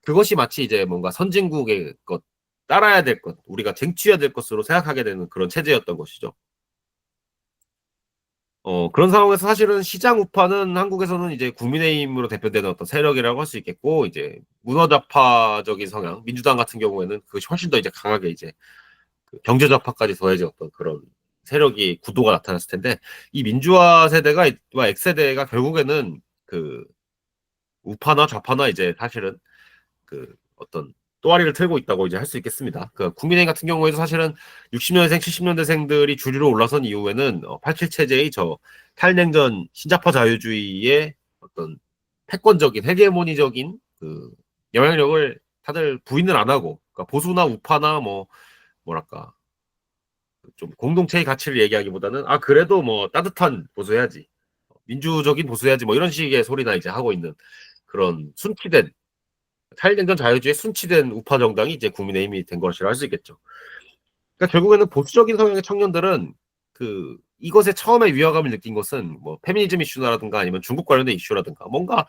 그것이 마치 이제 뭔가 선진국의 것, 따라야 될 것, 우리가 쟁취해야 될 것으로 생각하게 되는 그런 체제였던 것이죠. 그런 상황에서 사실은 시장 우파는 한국에서는 이제 국민의힘으로 대표되는 어떤 세력이라고 할 수 있겠고, 이제 문화좌파적인 성향, 민주당 같은 경우에는 그것이 훨씬 더 이제 강하게 이제 경제좌파까지 더해진 어떤 그런 세력이 구도가 나타났을 텐데, 이 민주화 세대가 와 X세대가 결국에는 우파나 좌파나 이제 사실은 어떤 또아리를 틀고 있다고 이제 할 수 있겠습니다. 국민의힘 같은 경우에도 사실은 60년대생, 70년대생들이 주류로 올라선 이후에는 87 체제의 저 탈냉전 신자파 자유주의의 어떤 패권적인 헤게모니적인 영향력을 다들 부인을 안 하고, 그러니까 보수나 우파나 뭐 뭐랄까, 좀 공동체의 가치를 얘기하기보다는 그래도 뭐 따뜻한 보수해야지, 민주적인 보수해야지, 뭐 이런 식의 소리나 이제 하고 있는 그런 순키된, 탈냉전 자유주의에 순치된 우파 정당이 이제 국민의힘이 된 것이라 할 수 있겠죠. 그러니까 결국에는 보수적인 성향의 청년들은 이것에 처음에 위화감을 느낀 것은 뭐 페미니즘 이슈라든가 아니면 중국 관련된 이슈라든가, 뭔가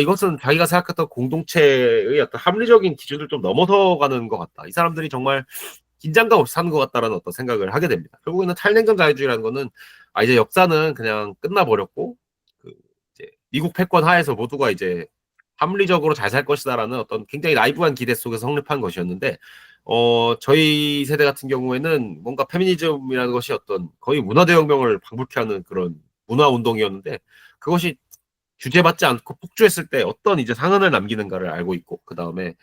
이것은 자기가 생각했던 공동체의 어떤 합리적인 기준을 좀 넘어서가는 것 같다. 이 사람들이 정말 긴장감 없이 사는 것 같다라는 어떤 생각을 하게 됩니다. 결국에는 탈냉전 자유주의라는 거는 이제 역사는 그냥 끝나버렸고, 그 이제 미국 패권 하에서 모두가 이제 합리적으로 잘 살 것이다라는 어떤 굉장히 나이브한 기대 속에서 성립한 것이었는데, 저희 세대 같은 경우에는 뭔가 페미니즘이라는 것이 어떤 거의 문화대혁명을 방불케 하는 그런 문화운동이었는데, 그것이 규제받지 않고 폭주했을 때 어떤 이제 상흔을 남기는가를 알고 있고, 그 다음에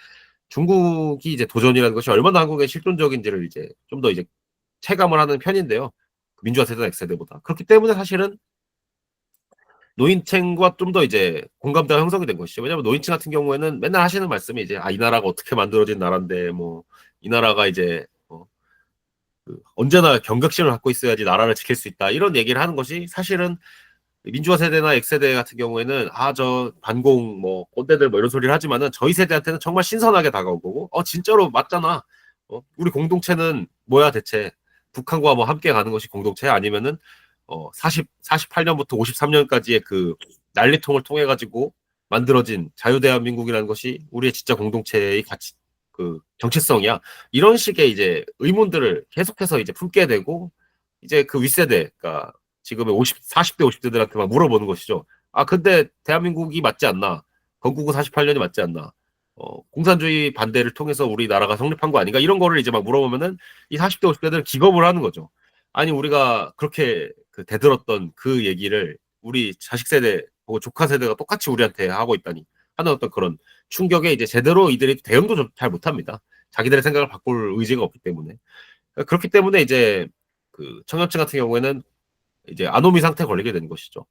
중국이 이제 도전이라는 것이 얼마나 한국에 실존적인지를 이제 좀 더 이제 체감을 하는 편인데요. 민주화 세대나 X세대보다. 그렇기 때문에 사실은 노인층과 좀 더 이제 공감대가 형성이 된 것이죠. 왜냐하면 노인층 같은 경우에는 맨날 하시는 말씀이 이제 이 나라가 어떻게 만들어진 나라인데, 뭐 이 나라가 이제 언제나 경각심을 갖고 있어야지 나라를 지킬 수 있다, 이런 얘기를 하는 것이 사실은 민주화 세대나 X세대 같은 경우에는 저 반공 뭐 꼰대들 뭐 이런 소리를 하지만은, 저희 세대한테는 정말 신선하게 다가온 거고, 진짜로 맞잖아. 우리 공동체는 뭐야 대체? 북한과 뭐 함께 가는 것이 공동체 아니면은 48년부터 53년까지의 난리통을 통해 가지고 만들어진 자유대한민국이라는 것이 우리의 진짜 공동체의 가치, 정체성이야. 이런 식의 이제 의문들을 계속해서 이제 품게 되고, 이제 윗세대, 그러니까 지금의 40대 50대들한테 막 물어보는 것이죠. 근데 대한민국이 맞지 않나? 건국은 48년이 맞지 않나? 공산주의 반대를 통해서 우리나라가 성립한 거 아닌가? 이런 거를 이제 막 물어보면은 이 40대 50대들은 기겁을 하는 거죠. 아니, 우리가 그렇게 대들었던 그 얘기를 우리 자식 세대 혹은 조카 세대가 똑같이 우리한테 하고 있다니 하는 어떤 그런 충격에 이제 제대로 이들이 대응도 잘 못합니다. 자기들의 생각을 바꿀 의지가 없기 때문에. 그렇기 때문에 이제 청년층 같은 경우에는 이제 아노미 상태에 걸리게 되는 것이죠.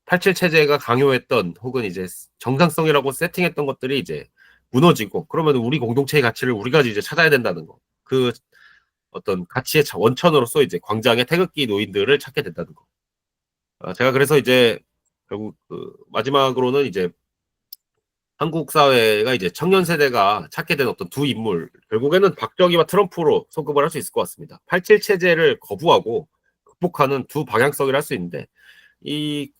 87 체제가 강요했던 혹은 이제 정상성이라고 세팅했던 것들이 이제 무너지고, 그러면 우리 공동체의 가치를 우리가 이제 찾아야 된다는 거. 그 어떤 가치의 원천으로서 이제 광장의 태극기 노인들을 찾게 된다는 거. 제가 그래서 이제 결국 그 마지막으로는 이제 한국 사회가 이제 청년 세대가 찾게 된 어떤 두 인물, 결국에는 박정희와 트럼프로 소급을 할 수 있을 것 같습니다. 87 체제를 거부하고 극복하는 두 방향성이라 할 수 있는데, 이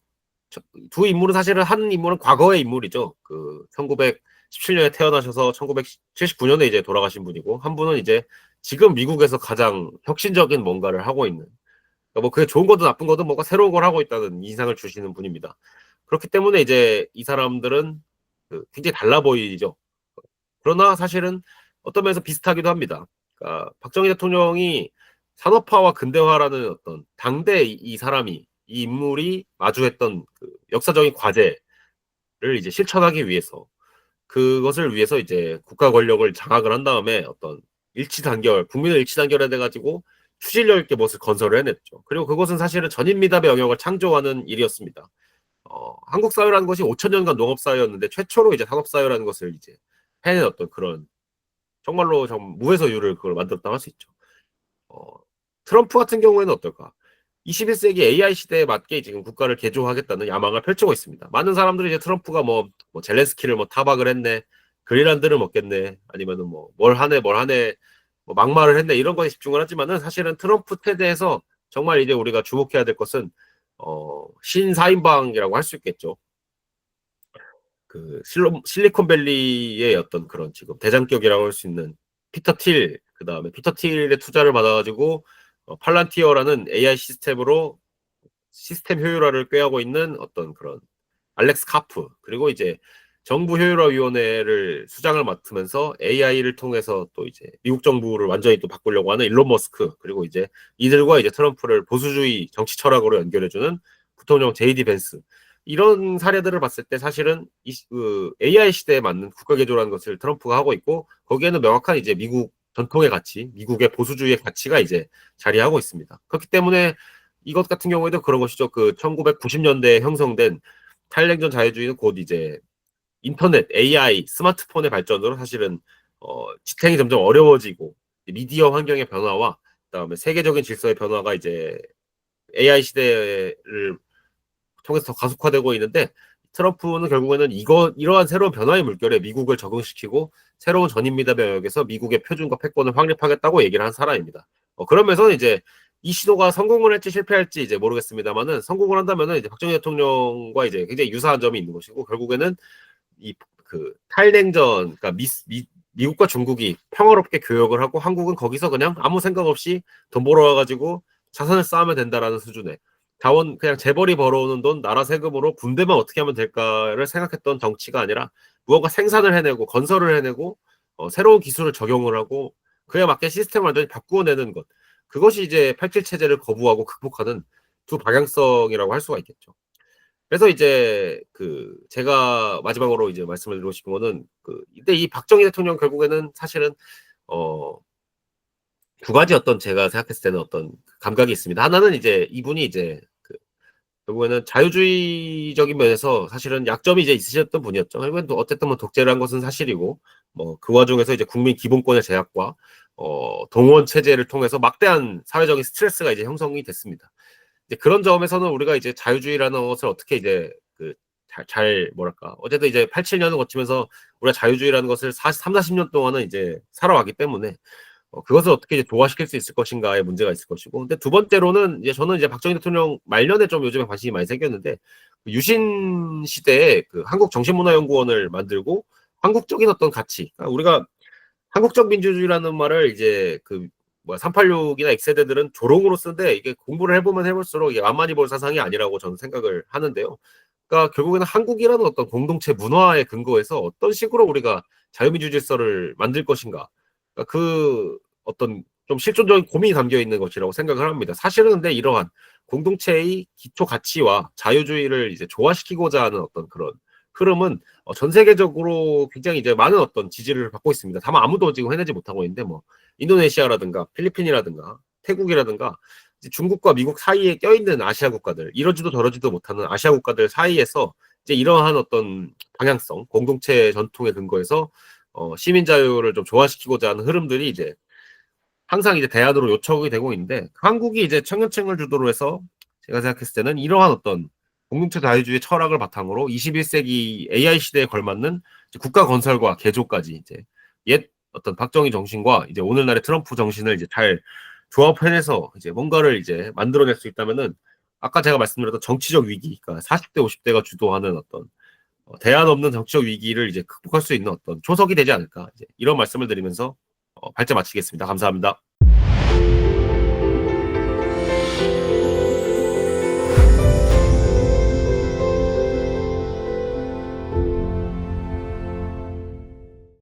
두 인물은 사실은 한 인물은 과거의 인물이죠. 그 1917년에 태어나셔서 1979년에 이제 돌아가신 분이고, 한 분은 이제 지금 미국에서 가장 혁신적인 뭔가를 하고 있는, 그러니까 뭐 그게 좋은 거든 나쁜 거든 뭔가 새로운 걸 하고 있다는 인상을 주시는 분입니다. 그렇기 때문에 이제 이 사람들은 굉장히 달라 보이죠. 그러나 사실은 어떤 면에서 비슷하기도 합니다. 그러니까 박정희 대통령이 산업화와 근대화라는 어떤 당대 이 사람이, 이 인물이 마주했던 그 역사적인 과제를 이제 실천하기 위해서, 그것을 위해서 이제 국가 권력을 장악을 한 다음에 어떤 일치단결, 국민을 일치단결해 가지고 추진력 있게 무엇을 건설을 해냈죠. 그리고 그것은 사실은 전인미답의 영역을 창조하는 일이었습니다. 한국 사회라는 것이 5천 년간 농업 사회였는데 최초로 이제 산업 사회라는 것을 이제 해낸 어떤 그런, 정말로 좀 무에서 유를 그걸 만들었다고 할 수 있죠. 어, 트럼프 같은 경우에는 어떨까? 21세기 AI 시대에 맞게 지금 국가를 개조하겠다는 야망을 펼치고 있습니다. 많은 사람들이 이제 트럼프가 뭐 젤렌스키를 뭐 타박을 했네, 그린란드를 먹겠네, 아니면은 뭘 하네, 뭐 막말을 했네, 이런 거에 집중을 하지만은 사실은 트럼프 태대에서 정말 이제 우리가 주목해야 될 것은 신사인방이라고 할 수 있겠죠. 그 실리콘밸리의 어떤 그런 지금 대장격이라고 할 수 있는 피터 틸, 그 다음에 피터 틸의 투자를 받아가지고 팔란티어라는 AI 시스템으로 시스템 효율화를 꾀하고 있는 어떤 그런 알렉스 카프, 그리고 이제 정부 효율화위원회를 수장을 맡으면서 AI를 통해서 또 이제 미국 정부를 완전히 또 바꾸려고 하는 일론 머스크, 그리고 이제 이들과 이제 트럼프를 보수주의 정치 철학으로 연결해주는 부통령 제이디 벤스, 이런 사례들을 봤을 때 사실은 그 AI 시대에 맞는 국가 개조라는 것을 트럼프가 하고 있고, 거기에는 명확한 이제 미국 전통의 가치, 미국의 보수주의의 가치가 이제 자리하고 있습니다. 그렇기 때문에 이것 같은 경우에도 그런 것이죠. 그 1990년대에 형성된 탈냉전 자유주의는 곧 이제 인터넷, AI, 스마트폰의 발전으로 사실은 지탱이 점점 어려워지고, 미디어 환경의 변화와 그다음에 세계적인 질서의 변화가 이제 AI 시대를 통해서 더 가속화되고 있는데, 트럼프는 결국에는 이러한 새로운 변화의 물결에 미국을 적응시키고 새로운 전인미답 영역에서 미국의 표준과 패권을 확립하겠다고 얘기를 한 사람입니다. 그러면서 이제 이 시도가 성공을 할지 실패할지 이제 모르겠습니다만은, 성공을 한다면은 이제 박정희 대통령과 이제 굉장히 유사한 점이 있는 것이고, 결국에는 이 그 탈냉전, 그러니까 미국과 중국이 평화롭게 교역을 하고 한국은 거기서 그냥 아무 생각 없이 돈 벌어와가지고 자산을 쌓으면 된다라는 수준의 자원, 그냥 재벌이 벌어오는 돈 나라 세금으로 군대만 어떻게 하면 될까를 생각했던 정치가 아니라 무언가 생산을 해내고 건설을 해내고 새로운 기술을 적용을 하고 그에 맞게 시스템을 완전히 바꾸어내는 것, 그것이 이제 87 체제를 거부하고 극복하는 두 방향성이라고 할 수가 있겠죠. 그래서 이제 그 제가 마지막으로 이제 말씀을 드리고 싶은 거는, 이때 이 박정희 대통령 결국에는 사실은 어, 두 가지 어떤 제가 생각했을 때는 어떤 감각이 있습니다. 하나는 이제 이분이 이제 결국에는 자유주의적인 면에서 사실은 약점이 이제 있으셨던 분이었죠. 결국엔 또 어쨌든 뭐 독재를 한 것은 사실이고, 뭐 그 와중에서 이제 국민 기본권의 제약과 동원 체제를 통해서 막대한 사회적인 스트레스가 이제 형성이 됐습니다. 이제 그런 점에서는 우리가 이제 자유주의라는 것을 어떻게 이제 잘 뭐랄까, 어쨌든 이제 87년을 거치면서 우리가 자유주의라는 것을 3, 40년 동안은 이제 살아왔기 때문에 그것을 어떻게 이제 조화시킬 수 있을 것인가의 문제가 있을 것이고, 근데 두 번째로는 이제 저는 이제 박정희 대통령 말년에 좀 요즘에 관심이 많이 생겼는데, 유신 시대에 그 한국 정신문화연구원을 만들고 한국적인 어떤 가치, 그러니까 우리가 한국적 민주주의라는 말을 이제 386이나 X세대들은 조롱으로 쓰는데, 이게 공부를 해보면 해볼수록 이게 만만히 볼 사상이 아니라고 저는 생각을 하는데요. 그러니까 결국에는 한국이라는 어떤 공동체 문화의 근거에서 어떤 식으로 우리가 자유민주 질서를 만들 것인가, 그러니까 그 어떤 좀 실존적인 고민이 담겨 있는 것이라고 생각을 합니다. 사실은 근데 이러한 공동체의 기초 가치와 자유주의를 이제 조화시키고자 하는 어떤 그런 흐름은 전 세계적으로 굉장히 이제 많은 어떤 지지를 받고 있습니다. 다만 아무도 지금 해내지 못하고 있는데, 뭐 인도네시아라든가 필리핀이라든가 태국이라든가 이제 중국과 미국 사이에 껴있는 아시아 국가들, 이러지도 저러지도 못하는 아시아 국가들 사이에서 이제 이러한 어떤 방향성, 공동체 전통에 근거해서 시민 자유를 좀 조화시키고자 하는 흐름들이 이제 항상 이제 대안으로 요청이 되고 있는데, 한국이 이제 청년층을 주도로 해서 제가 생각했을 때는 이러한 어떤 공동체 자유주의 철학을 바탕으로 21세기 AI 시대에 걸맞는 국가 건설과 개조까지 이제 옛 어떤 박정희 정신과 이제 오늘날의 트럼프 정신을 이제 잘 조합해내서 이제 뭔가를 이제 만들어낼 수 있다면은, 아까 제가 말씀드렸던 정치적 위기, 그러니까 40대 50대가 주도하는 어떤 대안 없는 정치적 위기를 이제 극복할 수 있는 어떤 초석이 되지 않을까, 이제 이런 말씀을 드리면서 발제 마치겠습니다. 감사합니다.